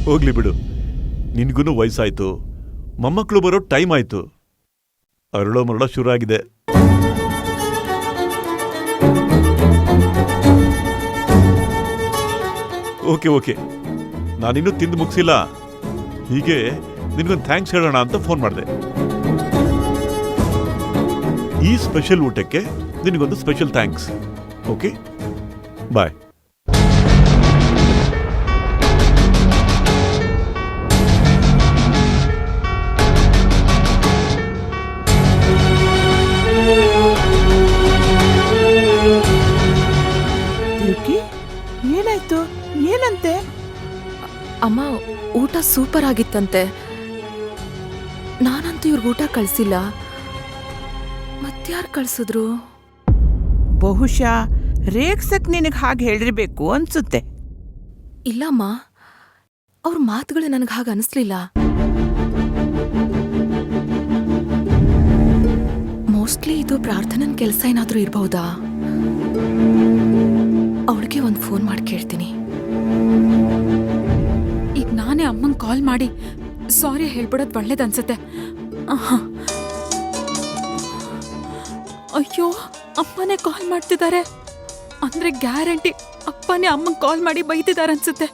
ಹೋಗ್ಲಿ ಬಿಡು, ನಿನ್ಗೂ ವಯಸ್ಸಾಯ್ತು, ಮೊಮ್ಮಕ್ಕಳು ಬರೋ ಟೈಮ್ ಆಯ್ತು, ಅರಳೋ ಮರಳೋ ಶುರು ಆಗಿದೆ. ಓಕೆ, ನಾನಿನ್ನೂ ತಿಂದು ಮುಗಿಸಿಲ್ಲ. ಹೀಗೆ ನಿನ್ಗೊಂದು ಥ್ಯಾಂಕ್ಸ್ ಹೇಳೋಣ ಅಂತ ಫೋನ್ ಮಾಡಿದೆ. ಈ ಸ್ಪೆಷಲ್ ಊಟಕ್ಕೆ ನಿನಗೊಂದು ಸ್ಪೆಷಲ್ ಥ್ಯಾಂಕ್ಸ್. ಓಕೆ, ಬಾಯ್. ಏನಾಯ್ತು? ಏನಂತೆ? ಅಮ್ಮ, ಊಟ ಸೂಪರ್ ಆಗಿತ್ತಂತೆ. ನಾನಂತೂ ಇವ್ರಿಗೆ ಊಟ ಕಳ್ಸಿಲ್ಲ, ಮತ್ಯಾರು ಕಳ್ಸಿದ್ರು? ಬಹುಶಃ ರೇಗ್ಸಕ್ ನಿನಗೆ ಹಾಗೆ ಹೇಳಿರ್ಬೇಕು ಅನ್ಸುತ್ತೆ. ಇಲ್ಲಮ್ಮ, ಅವ್ರ ಮಾತುಗಳು ನನಗೆ ಹಾಗೆ ಅನಿಸ್ಲಿಲ್ಲ. ಮೋಸ್ಟ್ಲಿ ಇದು ಪ್ರಾರ್ಥನನ್ ಕೆಲಸ ಏನಾದ್ರೂ ಇರಬಹುದಾ? ಅವಳಿಗೆ ಒಂದು ಫೋನ್ ಮಾಡಿ ಕೇಳ್ತೀನಿ. ಈಗ ನಾನೇ ಅಮ್ಮಂಗೆ ಕಾಲ್ ಮಾಡಿ ಸಾರಿ ಹೇಳ್ಬಿಡೋದು ಒಳ್ಳೇದನ್ಸುತ್ತೆ. ಅಯ್ಯೋ, ಅಮ್ಮನೇ ಕಾಲ್ ಮಾಡ್ತಿದ್ದಾರೆ ಅಂದ್ರೆ ಗ್ಯಾರಂಟಿ ಅಪ್ಪನೇ ಅಮ್ಮಂಗೆ ಕಾಲ್ ಮಾಡಿ ಬೈತಿದ್ದಾರೆ ಅನ್ಸುತ್ತೆ.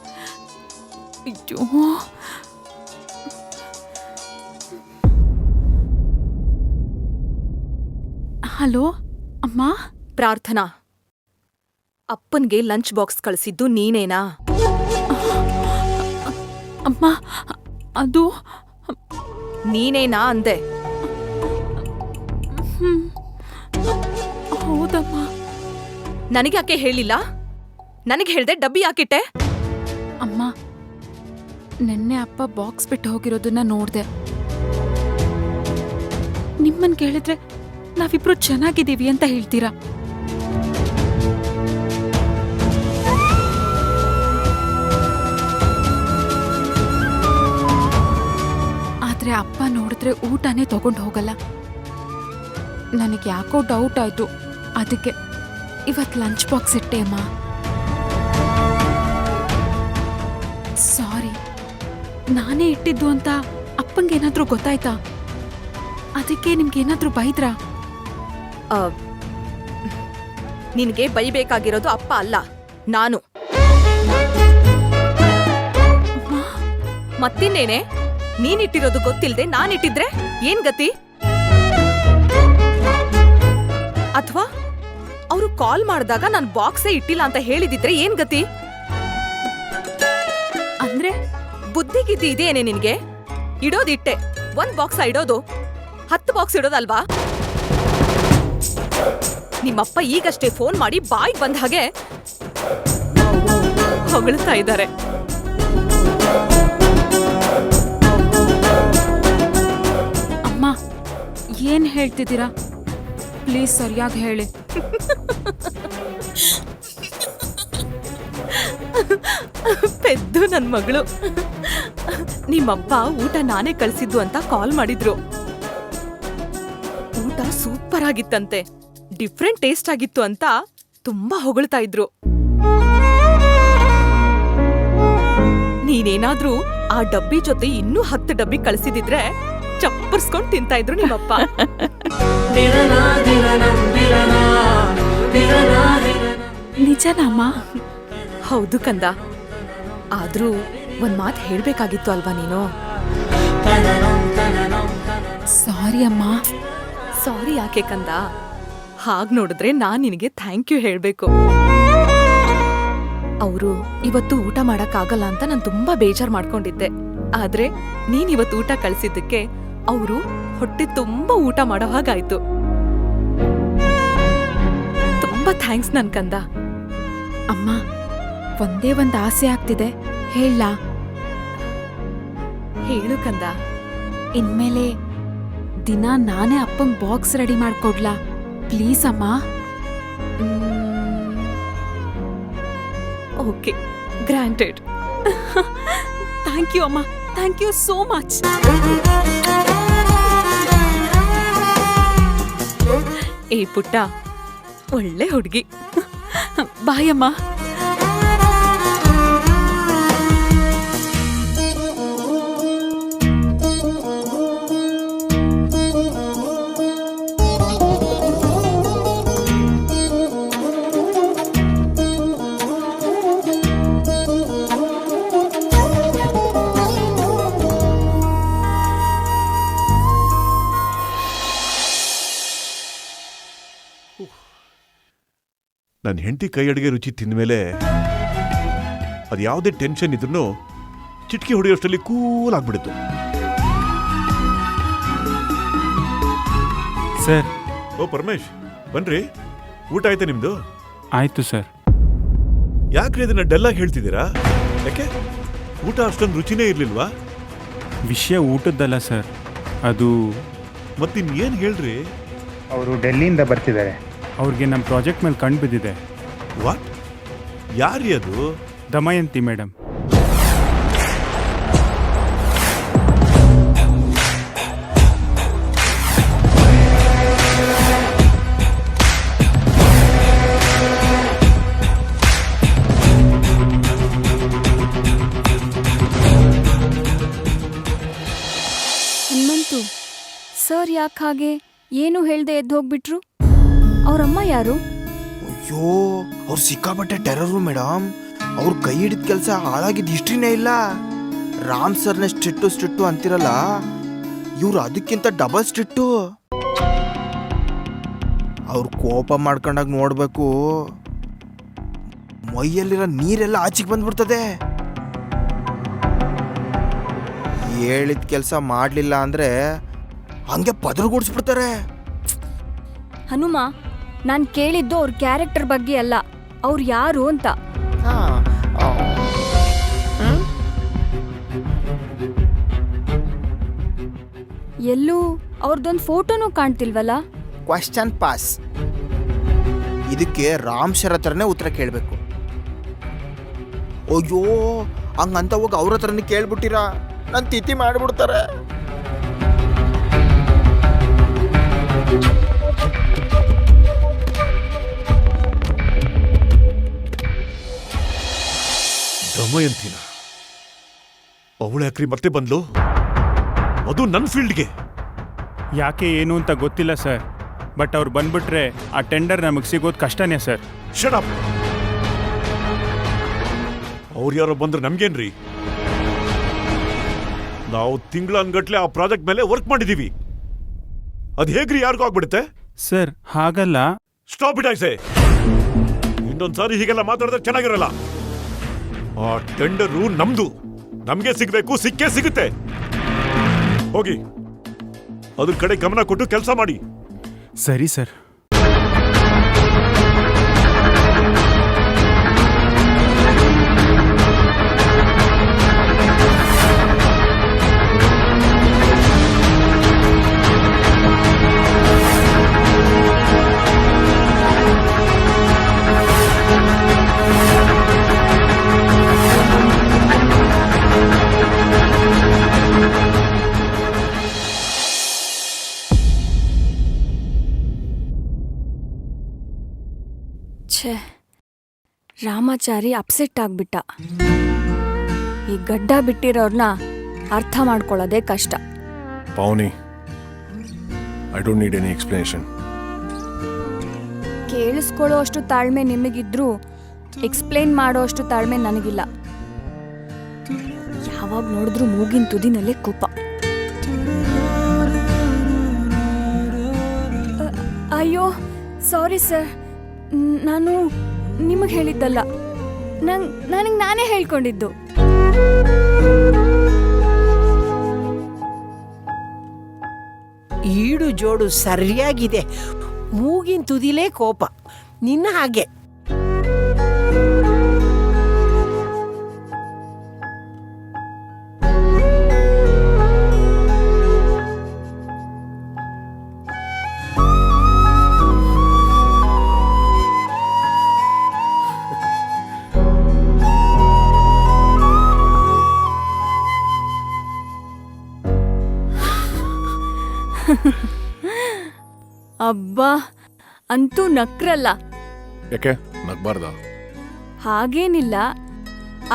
ಅಯ್ಯೋ, ಹಲೋ ಅಮ್ಮ. ಪ್ರಾರ್ಥನಾ, ಅಪ್ಪನ್ಗೆ ಲಂಚ್ ಬಾಕ್ಸ್ ಕಳಿಸಿದ್ದು ನೀನೇನಾ? ಅಮ್ಮ, ಅದು ನೀನೇನಾ ಅಂದೆ? ಹೌದಮ್ಮ. ನನಗೆ ಯಾಕೆ ಹೇಳಿಲ್ಲ? ನನಗೆ ಹೇಳ್ದೆ ಡಬ್ಬಿ ಯಾಕಿಟ್ಟೆ? ಅಮ್ಮ, ನೆನ್ನೆ ಅಪ್ಪ ಬಾಕ್ಸ್ ಬಿಟ್ಟು ಹೋಗಿರೋದನ್ನ ನೋಡ್ದೆ. ನಿಮ್ಮನ್ ಕೇಳಿದ್ರೆ ನಾವಿಬ್ರು ಚೆನ್ನಾಗಿದ್ದೀವಿ ಅಂತ ಹೇಳ್ತೀರಾ? ಆದ್ರೆ ಅಪ್ಪ ನೋಡಿದ್ರೆ ಊಟನೇ ತಗೊಂಡು ಹೋಗಲ್ಲ. ನನಗೆ ಯಾಕೋ ಡೌಟ್ ಆಯ್ತು, ಅದಕ್ಕೆ ಇವತ್ತು ಲಂಚ್ ಬಾಕ್ಸ್ ಇಟ್ಟೆ ಅಮ್ಮ. ಸಾರಿ, ನಾನೇ ಇಟ್ಟಿದ್ದು ಅಂತ ಅಪ್ಪಂಗೇನಾದ್ರೂ ಗೊತ್ತಾಯ್ತಾ? ಅದಕ್ಕೆ ನಿಮ್ಗೇನಾದ್ರೂ ಬೈದ್ರಾ? ನಿನ್ಗೆ ಬೈಬೇಕಾಗಿರೋದು ಅಪ್ಪ ಅಲ್ಲ, ನಾನು. ಮತ್ತಿನ್ನೇನೆ? ನೀನಿಟ್ಟಿರೋದು ಗೊತ್ತಿಲ್ದೆ ನಾನಿಟ್ಟಿದ್ರೆ ಏನ್ ಗತಿ? ಅಥವಾ ಅವರು ಕಾಲ್ ಮಾಡಿದಾಗ ನಾನು ಬಾಕ್ಸೇ ಇಟ್ಟಿಲ್ಲ ಅಂತ ಹೇಳಿದಿದ್ರೆ ಏನ್ ಗತಿ? ಅಂದ್ರೆ ಬುದ್ಧಿಗಿದ್ದಿ ಇದೆಯೇನೆ ನಿನ್ಗೆ? ಇಡೋದಿಟ್ಟೆ, 1 ಬಾಕ್ಸ್ ಇಡೋದು 10 ಬಾಕ್ಸ್ ಇಡೋದಲ್ವಾ? ನಿಮ್ಮಪ್ಪ ಈಗಷ್ಟೇ ಫೋನ್ ಮಾಡಿ ಬಾಯಿಗೆ ಬಂದ ಹಾಗೆ ಹೊಗಳ್ತಾ ಇದ್ದಾರೆ. ಅಮ್ಮ, ಏನ್ ಹೇಳ್ತಿದ್ದೀರಾ? ಪ್ಲೀಸ್ ಸರಿಯಾಗಿ ಹೇಳಿ. ಪೆದ್ದು ನನ್ ಮಗಳು. ನಿಮ್ಮಪ್ಪ ಊಟ ನಾನೇ ಕಳ್ಸಿದ್ದು ಅಂತ ಕಾಲ್ ಮಾಡಿದ್ರು. ಊಟ ಸೂಪರ್ ಆಗಿತ್ತಂತೆ, ಡಿಫ್ರೆಂಟ್ ಟೇಸ್ಟ್ ಆಗಿತ್ತು ಅಂತ ತುಂಬಾ ಹೊಗಳ್ತಾ ಇದ್ರು. ನೀನೇನಾದ್ರೂ ಆ ಡಬ್ಬಿ ಜೊತೆ ಇನ್ನೂ 10 ಡಬ್ಬಿ ಕಳ್ಸಿದಿದ್ರೆ ಚಪ್ಪರ್ಸ್ಕೊಂಡ್ ತಿಂತಾ ಇದ್ರು ನಿಮ್ಮಪ್ಪ. ನಿಜನಮ್ಮ? ಹೌದು ಕಂದ. ಆದ್ರೂ ಒಂದ್ ಮಾತು ಹೇಳ್ಬೇಕಾಗಿತ್ತು ಅಲ್ವಾ ನೀನು? ಸಾರಿ ಅಮ್ಮ. ಸಾರಿ ಯಾಕೆ ಕಂದ? ಹಾಗ್ ನೋಡಿದ್ರೆ ನಾನ್ ನಿನಗೆ ಥ್ಯಾಂಕ್ ಯು ಹೇಳ್ಬೇಕು. ಅವರು ಇವತ್ತು ಊಟ ಮಾಡಕ್ಕಾಗಲ್ಲ ಅಂತ ನಾನು ತುಂಬಾ ಬೇಜಾರ್ ಮಾಡ್ಕೊಂಡಿದ್ದೆ. ಆದ್ರೆ ನೀನ್ ಇವತ್ತು ಊಟ ಕಳ್ಸಿದ್ದಕ್ಕೆ ಅವರು ಹೊಟ್ಟೆ ತುಂಬಾ ಊಟ ಮಾಡೋ ಹಾಗಾಯ್ತು. ತುಂಬಾ ಥ್ಯಾಂಕ್ಸ್ ನನ್ ಕಂದ. ಅಮ್ಮ, ಒಂದೇ ಒಂದ್ ಆಸೆ ಆಗ್ತಿದೆ, ಹೇಳ? ಹೇಳು ಕಂದ. ಇನ್ಮೇಲೆ ದಿನ ನಾನೇ ಅಪ್ಪಂಗ್ ಬಾಕ್ಸ್ ರೆಡಿ ಮಾಡ್ಕೊಡ್ಲಾ ಪ್ಲೀಸ್ ಅಮ್ಮ? Okay, granted. ಥ್ಯಾಂಕ್ ಯು ಅಮ್ಮ, ಥ್ಯಾಂಕ್ ಯು ಸೋ ಮಚ್. ಏ ಪುಟ್ಟ, ಒಳ್ಳೆ ಹುಡುಗಿ. ಬಾಯ್ ಅಮ್ಮ. ನನ್ನ ಹೆಂಡತಿ ಕೈ ಅಡುಗೆ ರುಚಿ ತಿಂದಮೇಲೆ ಅದು ಯಾವುದೇ ಟೆನ್ಷನ್ ಇದ್ರೂ ಚಿಟ್ಕಿ ಹೊಡೆಯೋಷ್ಟರಲ್ಲಿ ಕೂಲ್ ಆಗ್ಬಿಡ್ತು. ಸರ್. ಓ ಪರಮೇಶ್, ಬನ್ರಿ. ಊಟ ಆಯ್ತಾ ನಿಮ್ದು? ಆಯ್ತು ಸರ್. ಯಾಕ್ರಿ ಇದನ್ನ ಡಲ್ಲಾಗಿ ಹೇಳ್ತಿದ್ದೀರಾ? ಯಾಕೆ ಊಟ ಅಷ್ಟೊಂದು ರುಚಿನೇ ಇರ್ಲಿಲ್ವಾ? ವಿಷಯ ಊಟದ್ದಲ್ಲ ಸರ್, ಅದು ಮತ್ತಿನ್ನೇನು ಹೇಳ್ರಿ? ಅವರು ಡೆಲ್ಲಿಯಿಂದ ಬರ್ತಿದ್ದಾರೆ. ಅವ್ರಿಗೆ ನಮ್ಮ ಪ್ರಾಜೆಕ್ಟ್ ಮೇಲೆ ಕಣ್ಣು ಬಿದ್ದಿದೆ. ವಾಟ್? ಯಾರೀ ಅದು? ದಮಯಂತಿ ಮೇಡಮ್. ಹನುಮಂತು ಸರ್ ಯಾಕೆ ಹಾಗೆ ಏನು ಹೇಳ್ದೆ ಎದ್ದು ಹೋಗ್ಬಿಟ್ರು? ಅವರಮ್ಮ ಯಾರು? ಅಯ್ಯೋ, ಅವ್ರು ಸಿಕ್ಕಾಪಟ್ಟೆ ಟೆರರು ಮೇಡಮ್. ಅವ್ರ ಕೈ ಹಿಡಿದ ಕೆಲಸ ಹಾಳಾಗಿದ್ದು ಹಿಸ್ಟ್ರಿನೇ ಇಲ್ಲ. ರಾಮ್ ಸರ್ನ ಸ್ಟ್ರಿಟ್ಟು ಅಂತಿರಲ್ಲ, ಇವ್ರು ಅದಕ್ಕಿಂತ ಡಬಲ್ ಸ್ಟ್ರಿಟ್ಟು. ಅವ್ರು ಕೋಪ ಮಾಡ್ಕೊಂಡಾಗ ನೋಡ್ಬೇಕು, ಮೈಯಲ್ಲಿರೋ ನೀರೆಲ್ಲ ಆಚೆಗೆ ಬಂದ್ಬಿಡ್ತದೆ. ಹೇಳಿದ ಕೆಲಸ ಮಾಡಲಿಲ್ಲ ಅಂದ್ರೆ ಹಂಗೆ ಪದರಗೂಡಿಸ್ಬಿಡ್ತಾರೆ. ಹನುಮ, ನಾನು ಕೇಳಿದ್ದು ಅವ್ರ ಕ್ಯಾರೆಕ್ಟರ್ ಬಗ್ಗೆ ಅಲ್ಲ, ಅವ್ರು ಯಾರು ಅಂತ. ಎಲ್ಲೂ ಅವ್ರದ್ದೊಂದು ಫೋಟೋನೂ ಕಾಣ್ತಿಲ್ವಲ್ಲ? Question pass. ಇದಕ್ಕೆ ರಾಮ್ ಶರತ್ರನೇ ಉತ್ತರ ಕೇಳಬೇಕು. ಅಯ್ಯೋ, ಹಂಗಂತ ಹೋಗಿ ಅವ್ರ ಹತ್ರನೇ ಕೇಳ್ಬಿಟ್ಟಿರಾ, ನನ್ನ ತಿಥಿ ಮಾಡಿಬಿಡ್ತಾರೆ. ದಮಯಂತಿನ ಅವಳು ಯಾಕ್ರಿ ಮತ್ತೆ ಬಂದ್ಲು? ಅದು ನನ್ನ ಫೀಲ್ಡ್ಗೆ. ಯಾಕೆ ಏನು ಅಂತ ಗೊತ್ತಿಲ್ಲ ಸರ್, ಬಟ್ ಅವ್ರು ಬಂದ್ಬಿಟ್ರೆ ಆ ಟೆಂಡರ್ ನಮಗೆ ಸಿಗೋದು ಕಷ್ಟನೇ ಸರ್. Shut up. ಅವ್ರು ಯಾರೋ ಬಂದ್ರೆ ನಮ್ಗೇನ್ರಿ? ನಾವು ತಿಂಗಳನ್ಗಟ್ಲೆ ಆ ಪ್ರಾಜೆಕ್ಟ್ ಮೇಲೆ ವರ್ಕ್ ಮಾಡಿದೀವಿ. ಅದು ಹೇಗ್ರಿ ಯಾರಿಗೂ ಆಗ್ಬಿಡುತ್ತೆ? ಸರ್ ಹಾಗಲ್ಲ. Stop it ಐಸೆ. ಇನ್ನೊಂದ್ಸಾರಿ ಹೀಗೆಲ್ಲ ಮಾತಾಡಿದ್ರೆ ಚೆನ್ನಾಗಿರಲ್ಲ. ಆ ಟೆಂಡರು ನಮ್ದು, ನಮ್ಗೆ ಸಿಗ್ಬೇಕು, ಸಿಕ್ಕೇ ಸಿಗುತ್ತೆ. ಹೋಗಿ ಅದ್ರ ಕಡೆ ಗಮನ ಕೊಟ್ಟು ಕೆಲಸ ಮಾಡಿ. ಸರಿ ಸರ್. ಛೇ, ರಾಮಾಚಾರಿ ಅಪ್ಸೆಟ್ ಆಗ್ಬಿಟ್ಟ. ಈ ಗಡ್ಡ ಬಿಟ್ಟಿರೋರ್ನ ಅರ್ಥ ಮಾಡ್ಕೊಳ್ಳೋದೇ ಕಷ್ಟ. Pawnee, I don't need any explanation. ಕೇಳಿಸ್ಕೊಳ್ಳೋ ಅಷ್ಟು ತಾಳ್ಮೆ ನಿಮಗಿದ್ರು ಎಕ್ಸ್ಪ್ಲೇನ್ ಮಾಡೋ ಅಷ್ಟು ತಾಳ್ಮೆ ನನಗಿಲ್ಲ. ಯಾವಾಗ ನೋಡಿದ್ರು ಮೂಗಿನ ತುದಿನಲ್ಲೇ ಕೋಪ. ಅಯ್ಯೋ ಸಾರಿ ಸರ್, ನಾನು ನಿಮಗೆ ಹೇಳಿದ್ದಲ್ಲ, ನನಗೆ ನಾನೇ ಹೇಳ್ಕೊಂಡಿದ್ದು. ಈಡು ಜೋಡು ಸರಿಯಾಗಿದೆ. ಮೂಗಿನ ತುದಿಲೇ ಕೋಪ, ನಿನ್ನ ಹಾಗೆ. ಅಬ್ಬಾ, ಅಂತೂ ನಕ್ರಲ್ಲ. ಯಾಕೆ ನಗ್ಬಾರ್ದ? ಹಾಗೇನಿಲ್ಲ,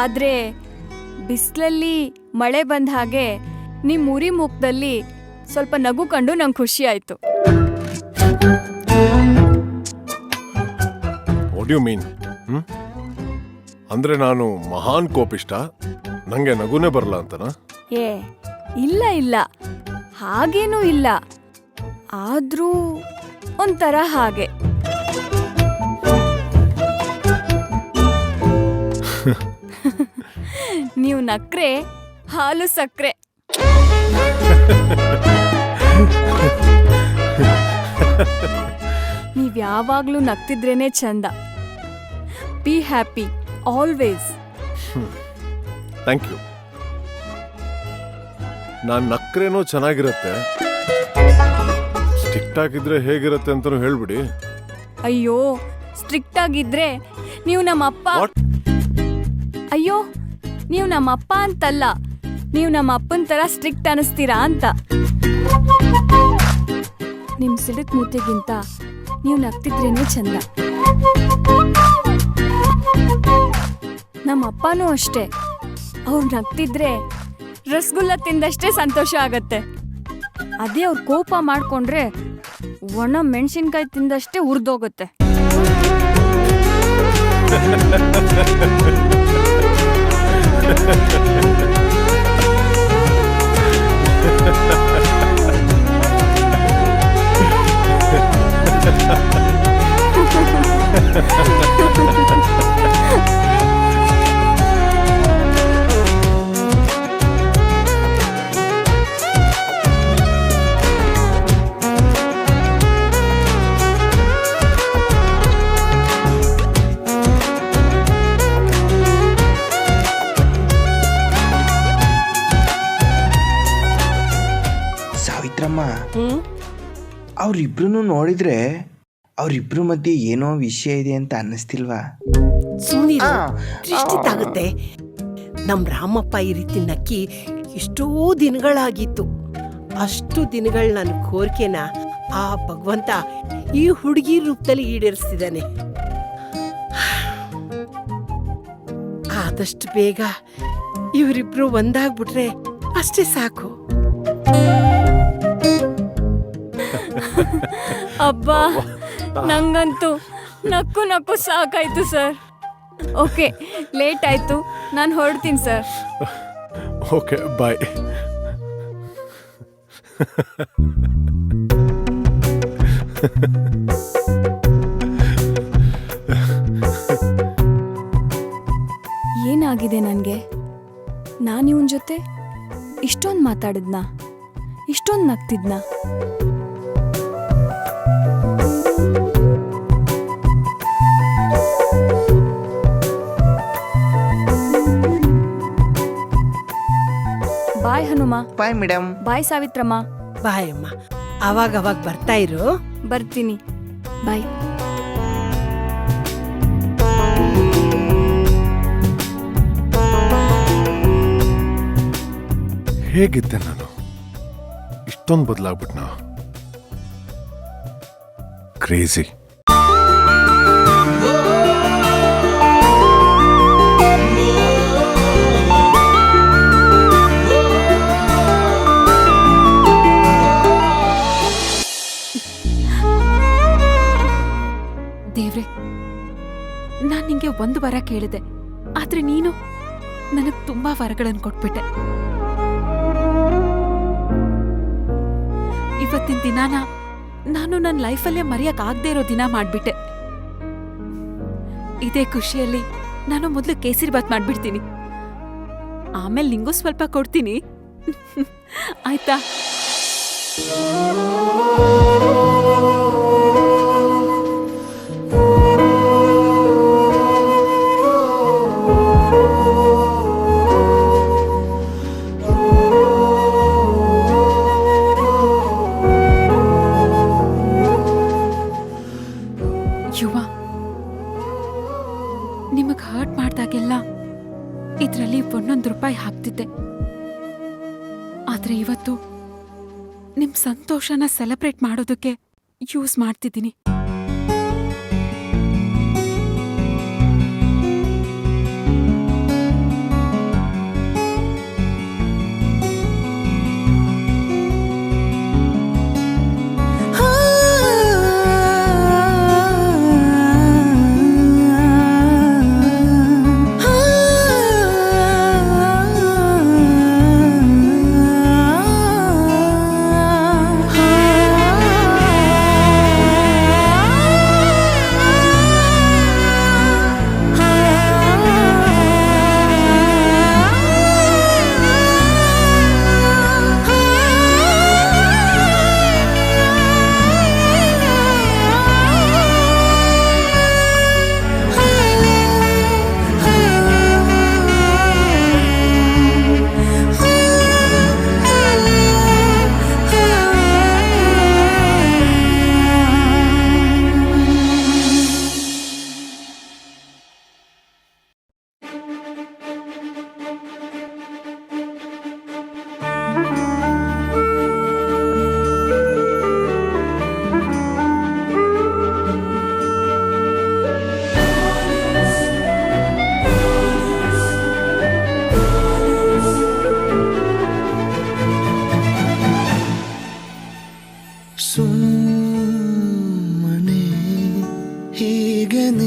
ಆದ್ರೆ ಬಿಸಿಲಲ್ಲಿ ಮಳೆ ಬಂದ ಹಾಗೆ ನಿಮ್ಮ ಉರಿ ಮುಖದಲ್ಲಿ ಸ್ವಲ್ಪ ನಗು ಕಂಡು ನಂಗೆ ಖುಷಿ ಆಯ್ತು. What you mean? ಅಂದ್ರೆ ನಾನು ಮಹಾನ್ ಕೋಪಿಷ್ಟ, ನಂಗೆ ನಗುನೇ ಬರಲ್ಲ ಅಂತನಾ? ಏ ಇಲ್ಲ ಇಲ್ಲ, ಹಾಗೇನೂ ಇಲ್ಲ, ಆದ್ರೂ ಒಂಥರ ಹಾಗೆ. ನೀವು ನಕ್ರೆ ಹಾಲು ಸಕ್ರೆ. ನೀವ್ ಯಾವಾಗ್ಲೂ ನಗ್ತಿದ್ರೇನೆ ಚಂದ. Be happy always. Thank you. ನಾನು ನಕ್ರೇನೋ ಚೆನ್ನಾಗಿರತ್ತೆ, ಸ್ಟ್ರಿಕ್ಟ್ ಆಗಿದ್ರೆ ಹೇಗಿರತ್ತೆ ಅಂತಲೂ ಹೇಳ್ಬಿಡಿ. ಅಯ್ಯೋ, ಸ್ಟ್ರಿಕ್ಟ್ ಆಗಿದ್ರೆ ನೀವು ನಮ್ಮಪ್ಪ. ಅಯ್ಯೋ, ನೀವು ನಮ್ಮಪ್ಪ ಅಂತಲ್ಲ, ನೀವು ನಮ್ಮ ಅಪ್ಪನ ತರ ಸ್ಟ್ರಿಕ್ಟ್ ಅನಿಸ್ತೀರಾ ಅಂತ. ನಿಮ್ ಸಿಡುಕ್ ಮೂತಿಗಿಂತ ನೀವು ನಗ್ತಿದ್ರೇನೆ ಚಂದ. ನಮ್ಮ ಅಪ್ಪನೂ ಅಷ್ಟೇ, ಅವ್ರು ನಗ್ತಿದ್ರೆ ರಸಗುಲ್ಲ ತಿಂದಷ್ಟೇ ಸಂತೋಷ ಆಗತ್ತೆ. ಅದೇ ಅವ್ರು ಕೋಪ ಮಾಡ್ಕೊಂಡ್ರೆ ಒಣ ಮೆಣಸಿನ್ಕಾಯಿ ತಿಂದಷ್ಟೇ ಉರ್ದೋಗುತ್ತೆ. ಸಾವಿತ್ರಮ್ಮ, ಅವ್ರಿಬ್ರು ನೋಡಿದ್ರೆ ಅವ್ರಿಬ್ರು ಮಧ್ಯೆ ಏನೋ ವಿಷಯ ಇದೆ ಅಂತ ಅನ್ನಿಸ್ತಿಲ್ವಾ? ಸುಮ್ಮನಿರು, ದೃಷ್ಟಿ ತಾಗುತ್ತೆ. ನಮ್ಮ ರಾಮಪ್ಪ ಈ ರೀತಿ ನಕ್ಕಿ ಎಷ್ಟೋ ದಿನಗಳಾಗಿತ್ತು. ಅಷ್ಟು ದಿನಗಳ ನನ್ನ ಕೋರಿಕೆನ ಆ ಭಗವಂತ ಈ ಹುಡುಗಿ ರೂಪದಲ್ಲಿ ಈಡೇರಿಸ್ತಿದ್ದಾನೆ. ಆದಷ್ಟು ಬೇಗ ಇವರಿಬ್ರು ಒಂದಾಗ್ಬಿಟ್ರೆ ಅಷ್ಟೇ ಸಾಕು. ಅಬ್ಬಾ, ನಂಗಂತೂ ನಕ್ಕು ನಕ್ಕು ಸಾಕಾಯ್ತು ಸರ್. ಓಕೆ, ಲೇಟ್ ಆಯ್ತು, ನಾನು ಹೊರಡ್ತೀನಿ ಸರ್. ಓಕೆ, ಬಾಯ್. ಏನಾಗಿದೆ ನನಗೆ? ನಾನು ಇವನ್ ಜೊತೆ ಇಷ್ಟೊಂದು ಮಾತಾಡಿದ್ನಾ? ಇಷ್ಟೊಂದು ನಗ್ತಿದ್ನಾ? Bye Hanuma. Bye madam. Bye Savitramma. Bye ಅಮ್ಮ, ಅವಾಗ ಬರ್ತಾ ಇರು. ಬರ್ತೀನಿ, ಬಾಯ್. ಹೇಗಿದ್ದೆ ನಾನು? ಇಷ್ಟೊಂದು ಬದಲಾಗ್ಬಿಟ್ನಾ? ಕ್ರೇಜಿ. ದೇವ್ರೆ, ನಾನ್ ನಿಂಗೆ ಒಂದು ವರ ಕೇಳಿದೆ, ಆದ್ರೆ ನೀನು ನನಗ್ ತುಂಬಾ ವರಗಳನ್ನು ಕೊಟ್ಬಿಟ್ಟೆ. ಇವತ್ತಿನ ದಿನಾನ ನಾನು ನನ್ನ ಲೈಫಲ್ಲೇ ಮರೆಯಕ್ ಆಗದೆ ಇರೋ ದಿನ ಮಾಡ್ಬಿಟ್ಟೆ. ಇದೇ ಖುಷಿಯಲ್ಲಿ ನಾನು ಮೊದಲು ಕೇಸರಿ ಬಾತ್ ಮಾಡ್ಬಿಡ್ತೀನಿ, ಆಮೇಲೆ ನಿಂಗೂ ಸ್ವಲ್ಪ ಕೊಡ್ತೀನಿ, ಆಯ್ತಾ? ಯುವ, ನಿಮಗ್ ಹರ್ಟ್ ಮಾಡ್ದಾಗೆಲ್ಲ ಇದ್ರಲ್ಲಿ 1 ರೂಪಾಯಿ ಹಾಕ್ತಿದ್ದೆ. ಆದ್ರೆ ಇವತ್ತು ನಿಮ್ ಸಂತೋಷನ ಸೆಲೆಬ್ರೇಟ್ ಮಾಡೋದಕ್ಕೆ ಯೂಸ್ ಮಾಡ್ತಿದ್ದೀನಿ.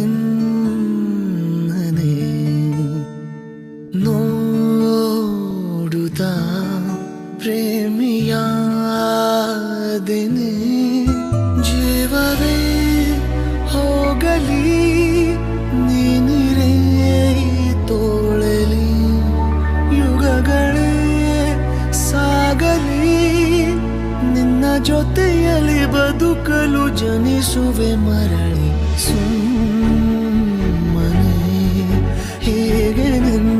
ನಿನ್ನನೆ ನೋಡುತ್ತಾ ಪ್ರೇಮಿಯಾದೆನೆ ಜೀವವೇ ಹೋಗಲಿ ನೀನಿರೇ ತೋಳಲಿ ಯುಗಗಳೇ ಸಾಗಲಿ ನಿನ್ನ ಜೊತೆಯಲ್ಲಿ ಬದುಕಲು ಜನಿಸುವೆ ಮರಳಿ ಸುಮ್ಮನೆ ಹೇಗೆ ನಿನ್ನನೆ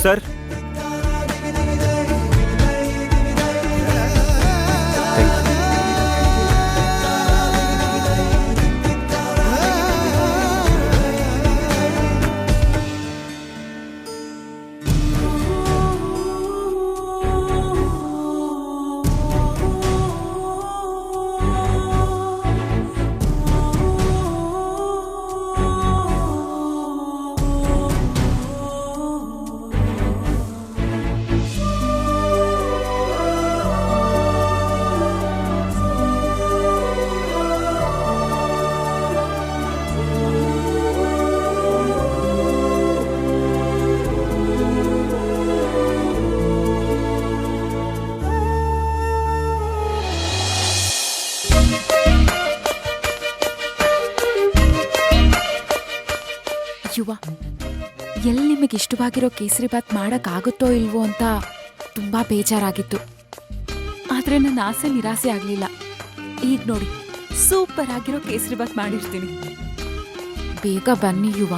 ಸರ್ ಯುವ ಎಲ್ಲಿ ನಿಮಗೆ ಇಷ್ಟವಾಗಿರೋ ಕೇಸರಿಬಾತ್ ಮಾಡೋಕ್ಕಾಗುತ್ತೋ ಇಲ್ವೋ ಅಂತ ತುಂಬ ಬೇಜಾರಾಗಿತ್ತು. ಆದರೆ ನನ್ನ ಆಸೆ ನಿರಾಸೆ ಆಗಲಿಲ್ಲ. ಈಗ ನೋಡಿ ಸೂಪರ್ ಆಗಿರೋ ಕೇಸರಿಬಾತ್ ಮಾಡಿರ್ತೀನಿ. ಬೇಗ ಬನ್ನಿ ಯುವ.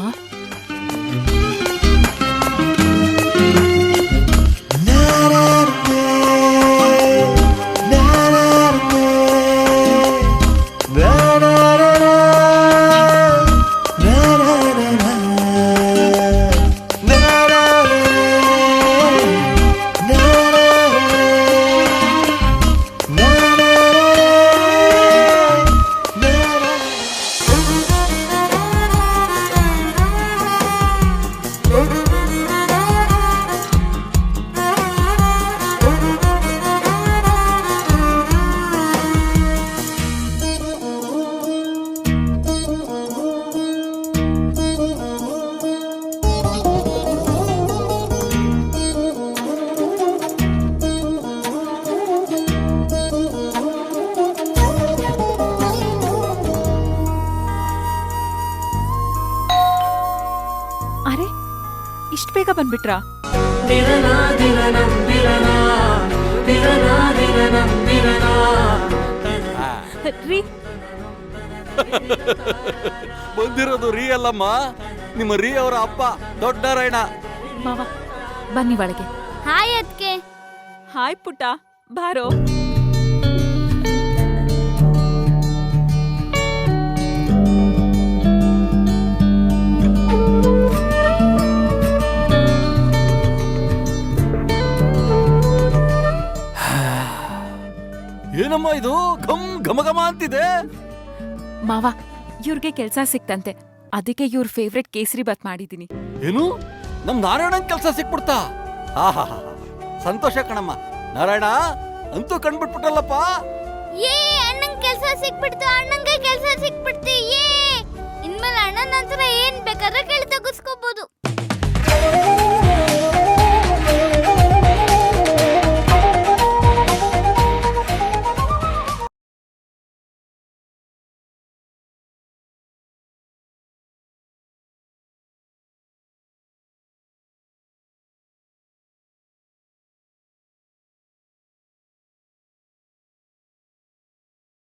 ಅರೆ ಇಷ್ಟು ಬೇಗ ಬಂದ್ಬಿಟ್ರಾ? ರೀ ಬಂದಿರೋದು ರೀ ಅಲ್ಲಮ್ಮ, ನಿಮ್ಮ ರೀ ಅವರ ಅಪ್ಪ ದೊಡ್ಡ ನಾರಾಯಣ. ಮಾವ ಬನ್ನಿ ಒಳಗೆ. ಹಾಯ್ ಅದ್ಕೆ. ಹಾಯ್ ಪುಟ್ಟ, ಬಾರೋ. ಏನಮ್ಮ ಇದು ಘಮ್ ಘಮಘಮ ಅಂತಿದೆ? ಮಾವ ಇವ್ರಿಗೆ ಕೆಲ್ಸ ಸಿಕ್ತಂತೆ, ಅದಕ್ಕೆ ಇವ್ರ ಫೇವ್ರೆಟ್ ಕೇಸರಿಬಾತ್ ಮಾಡಿದೀನಿ. ಏನು ನಮ್ ನಾರಾಯಣನ್ ಕೆಲ್ಸ ಸಿಕ್ಬಿಡ್ತಾ? ಆಹಾ ಸಂತೋಷ ಕಣಮ್ಮ. ನಾರಾಯಣ ಅಂತೂ ಕಂಡ್ಬಿಟ್ಬಿಟ್ಟಲ್ಲಪ್ಪ. ಅಣ್ಣಂಗೆ ಕೆಲಸ ಸಿಕ್ಬಿಡ್ತು, ಅಣ್ಣಂಗೆ ಕೆಲಸ ಸಿಕ್ಬಿಡ್ತು. ಇನ್ಮೇಲೆ ಅಣ್ಣನ ಹತ್ರ ಏನ್ ಬೇಕಾದ್ರೆ ಕೇಳಿ ತಗಿಸ್ಕೋಬಹುದು.